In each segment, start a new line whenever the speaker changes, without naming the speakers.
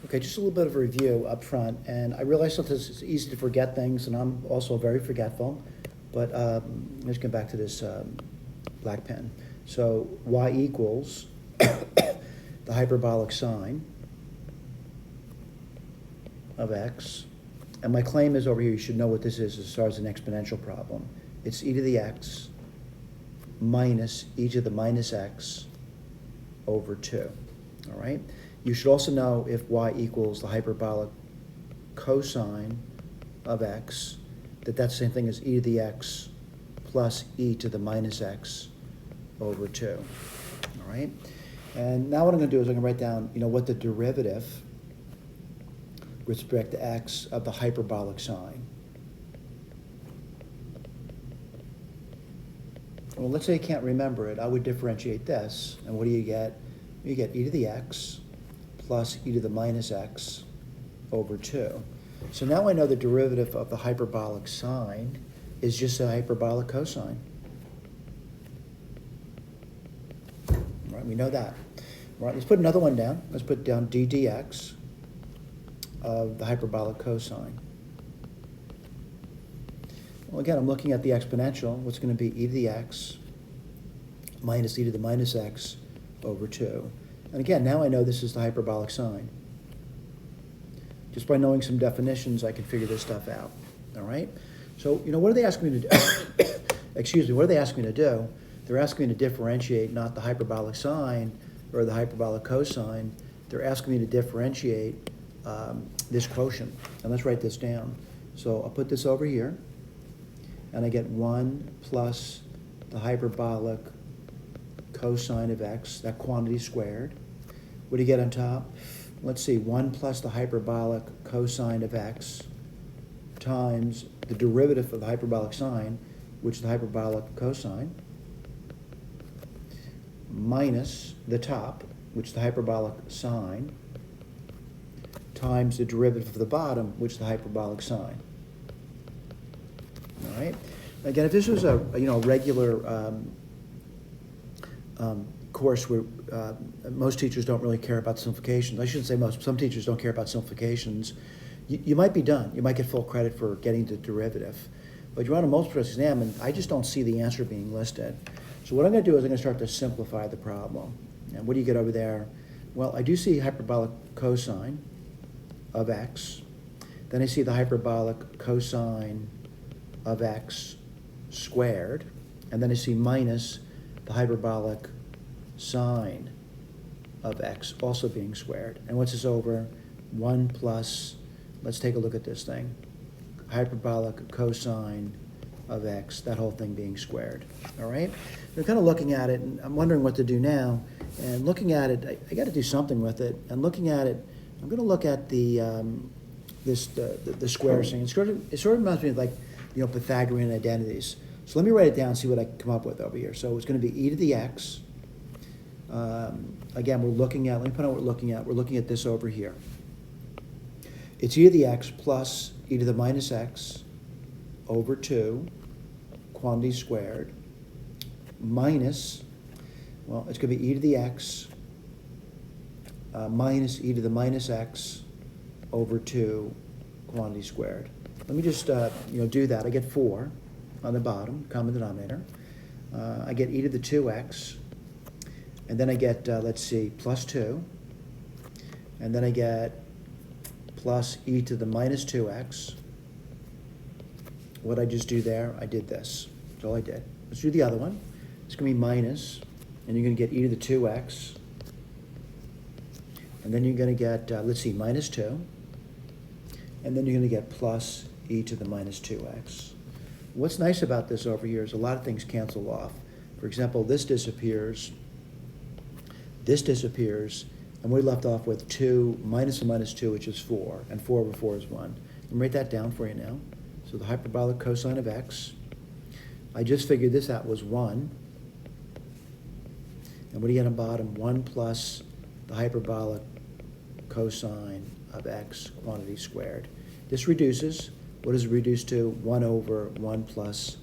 Okay, just a little bit of a review up front, and I realize sometimes it's easy to forget things, and I'm also very forgetful, but let's get back to this black pen. So y equals the hyperbolic sine of x, and my claim is over here, you should know what this is as far as an exponential problem. It's e to the x minus e to the minus x over 2, all right? You should also know if y equals the hyperbolic cosine of x, that's the same thing as e to the x plus e to the minus x over 2, all right? And now what I'm going to do is I'm going to write down, what the derivative with respect to x of the hyperbolic sine. Well, let's say you can't remember it. I would differentiate this, and what do you get? You get e to the x plus e to the minus x over 2. So now I know the derivative of the hyperbolic sine is just a hyperbolic cosine. All right, we know that. All right, let's put another one down. Let's put down d dx of the hyperbolic cosine. Well, again, I'm looking at the exponential. What's going to be e to the x minus e to the minus x over 2. And again, now I know this is the hyperbolic sine. Just by knowing some definitions, I can figure this stuff out, all right? So, what are they asking me to do? Excuse me, what are they asking me to do? They're asking me to differentiate not the hyperbolic sine or the hyperbolic cosine. They're asking me to differentiate this quotient. And let's write this down. So I'll put this over here, and I get 1 plus the hyperbolic cosine of x, that quantity squared. What do you get on top? Let's see, 1 plus the hyperbolic cosine of x times the derivative of the hyperbolic sine, which is the hyperbolic cosine, minus the top, which is the hyperbolic sine, times the derivative of the bottom, which is the hyperbolic sine. All right? Again, if this was a regular course where most teachers don't really care about simplifications. I shouldn't say most. Some teachers don't care about simplifications. You might be done. You might get full credit for getting the derivative. But you're on a multiple choice exam, and I just don't see the answer being listed. So what I'm going to do is I'm going to start to simplify the problem. And what do you get over there? Well, I do see hyperbolic cosine of x. Then I see the hyperbolic cosine of x squared. And then I see minus the hyperbolic sine of x also being squared. And what's this over? 1 plus, let's take a look at this thing, hyperbolic cosine of x, that whole thing being squared. All right? We're kind of looking at it, and I'm wondering what to do now. And looking at it, I got to do something with it. And looking at it, I'm going to look at the the square thing. It sort of reminds me of like Pythagorean identities. So let me write it down and see what I can come up with over here. So it's going to be e to the x. Again, we're looking at, let me put out what we're looking at. We're looking at this over here. It's e to the x plus e to the minus x over 2, quantity squared, minus, well, it's going to be e to the x minus e to the minus x over 2, quantity squared. Let me just do that. I get 4 on the bottom, common denominator. I get e to the 2x, and then I get, let's see, plus 2, and then I get plus e to the minus 2x. What did I just do there? I did this. That's all I did. Let's do the other one. It's going to be minus, and you're going to get e to the 2x, and then you're going to get, let's see, minus 2, and then you're going to get plus e to the minus 2x. What's nice about this over here is a lot of things cancel off. For example, this disappears, and we're left off with 2 minus a minus 2, which is 4, and 4 over 4 is 1. Let me write that down for you now. So the hyperbolic cosine of x, I just figured this out, was 1. And what do you get on bottom? 1 plus the hyperbolic cosine of x, quantity squared. This reduces. What does it reduce to? 1 over 1 plus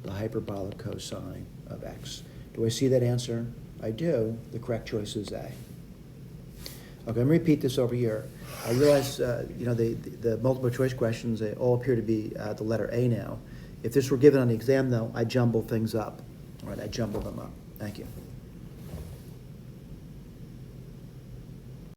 the hyperbolic cosine of x. Do I see that answer? I do. The correct choice is A. Okay, let me repeat this over here. I realize, you know, the multiple choice questions, they all appear to be the letter A now. If this were given on the exam, though, I jumble things up. All right, I jumble them up. Thank you.